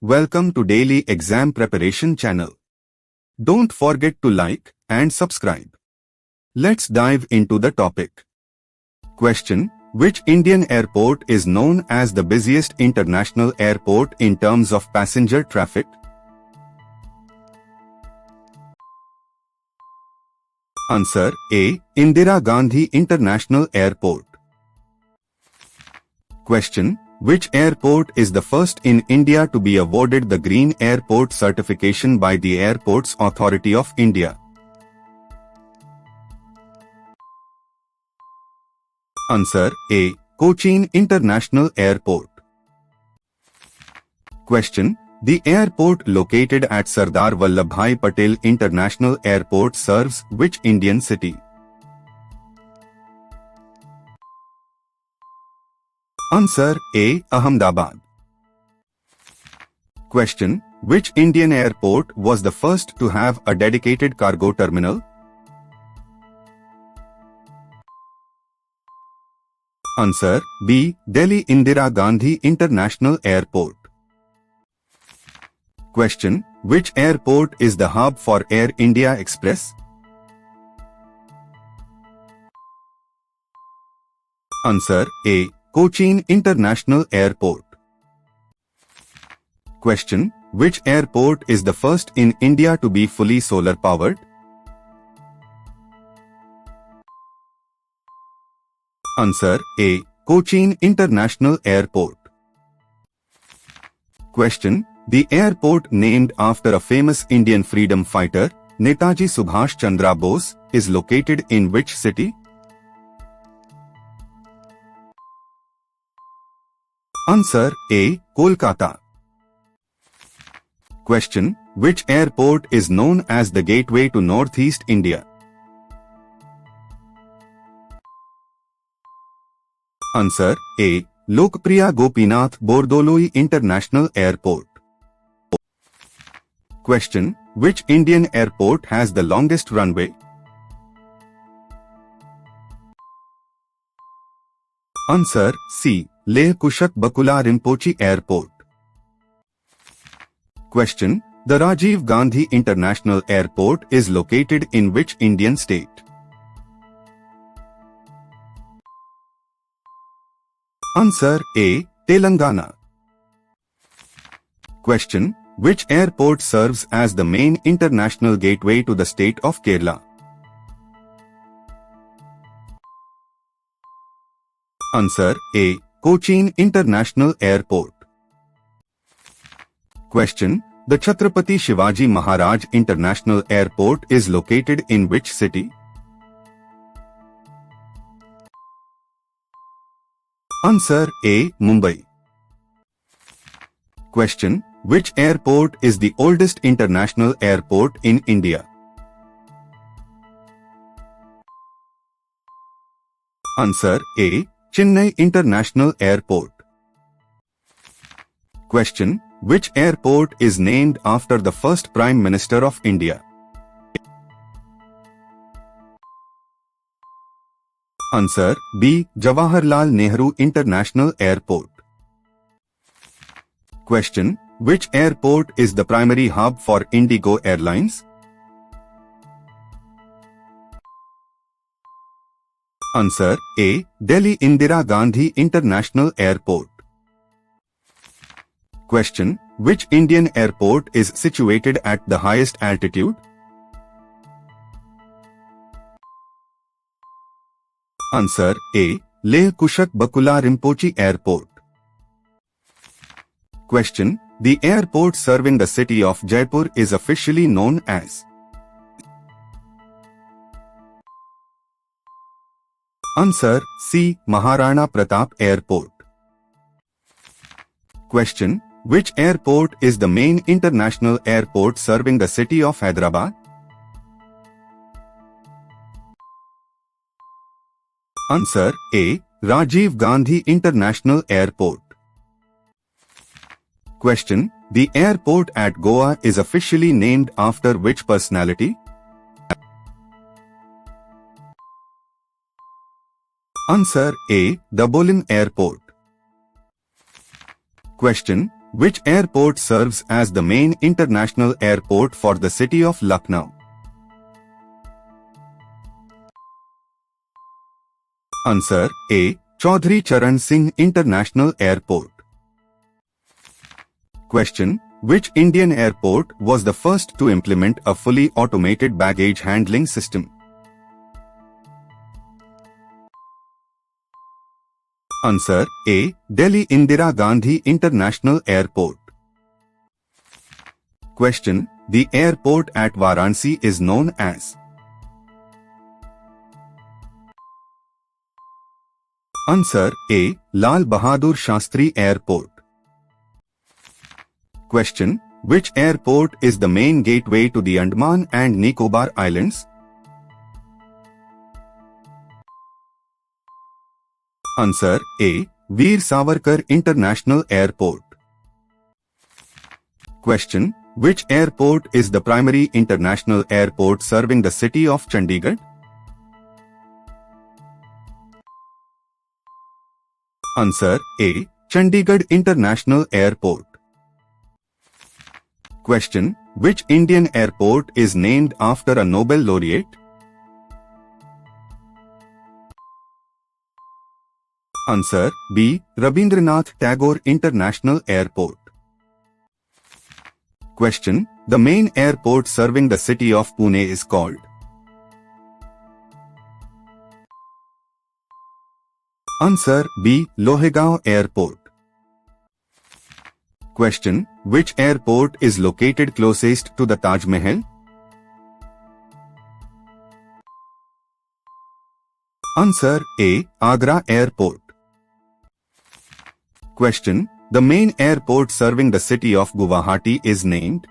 Welcome to Daily Exam Preparation channel. Don't forget to like and subscribe. Let's dive into the topic. Question: which Indian airport is known as the busiest international airport in terms of passenger traffic? Answer A. Indira Gandhi International Airport. Question: which airport is the first in India to be awarded the Green Airport certification by the Airports Authority of India? Answer A. Cochin International Airport. Question: the airport located at Sardar Vallabhbhai Patel International Airport serves which Indian city? Answer A. Ahmedabad. Question: which Indian airport was the first to have a dedicated cargo terminal? Answer B. Delhi Indira Gandhi International Airport. Question: which airport is the hub for Air India Express? Answer A. Cochin International Airport. Question: which airport is the first in India to be fully solar powered? Answer A. Cochin International Airport. Question: the airport named after a famous Indian freedom fighter, Netaji Subhash Chandra Bose, is located in which city? Answer A. Kolkata. Question: which airport is known as the gateway to Northeast India? Answer A. Lokpriya Gopinath Bordoloi International Airport. Question: which Indian airport has the longest runway? Answer C. Leh Kushak Bakula Rinpoche Airport. Question: the Rajiv Gandhi International Airport is located in which Indian state? Answer A. Telangana. Question: which airport serves as the main international gateway to the state of Kerala? Answer A. Cochin International Airport. Question: the Chhatrapati Shivaji Maharaj International Airport is located in which city? Answer A. Mumbai. Question: which airport is the oldest international airport in India? Answer A. Chennai International Airport. Question: which airport is named after the first Prime Minister of India? Answer B. Jawaharlal Nehru International Airport. Question: which airport is the primary hub for Indigo Airlines? Answer A. Delhi Indira Gandhi International Airport. Question: which Indian airport is situated at the highest altitude? Answer A. Leh Kushak Bakula Rinpoche Airport. Question: the airport serving the city of Jaipur is officially known as? Answer C. Maharana Pratap Airport. Question: which airport is the main international airport serving the city of Hyderabad? Answer A. Rajiv Gandhi International Airport. Question: the airport at Goa is officially named after which personality? Answer A. Dabolim Airport. Question: Which airport serves as the main international airport for the city of Lucknow? Answer A. Chaudhry Charan Singh International Airport. Question: which Indian airport was the first to implement a fully automated baggage handling system? Answer A. Delhi Indira Gandhi International Airport. Question: the airport at Varanasi is known as? Answer A. Lal Bahadur Shastri Airport. Question: which airport is the main gateway to the Andaman and Nicobar Islands? Answer A. Veer Savarkar International Airport. Question: which airport is the primary international airport serving the city of Chandigarh? Answer A. Chandigarh International Airport. Question: which Indian airport is named after a Nobel laureate? Answer B. Rabindranath Tagore International Airport. Question: the main airport serving the city of Pune is called? Answer B. Lohegaon Airport. Question: which airport is located closest to the Taj Mahal? Answer A. Agra Airport. Question: the main airport serving the city of Guwahati is named?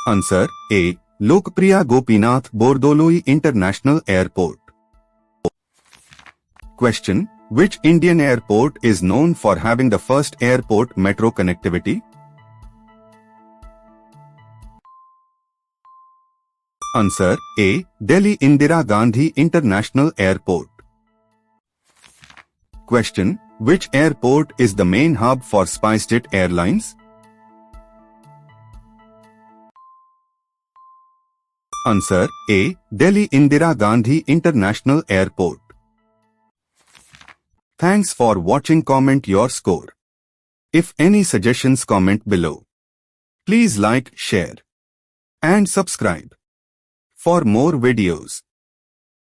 Answer A. Lokpriya Gopinath Bordoloi International Airport. Question: which Indian airport is known for having the first airport metro connectivity? Answer A. Delhi Indira Gandhi International Airport. Question: which airport is the main hub for SpiceJet Airlines? Answer A. Delhi Indira Gandhi International Airport. Thanks for watching. Comment your score. If any suggestions, comment below. Please like, share and subscribe for more videos.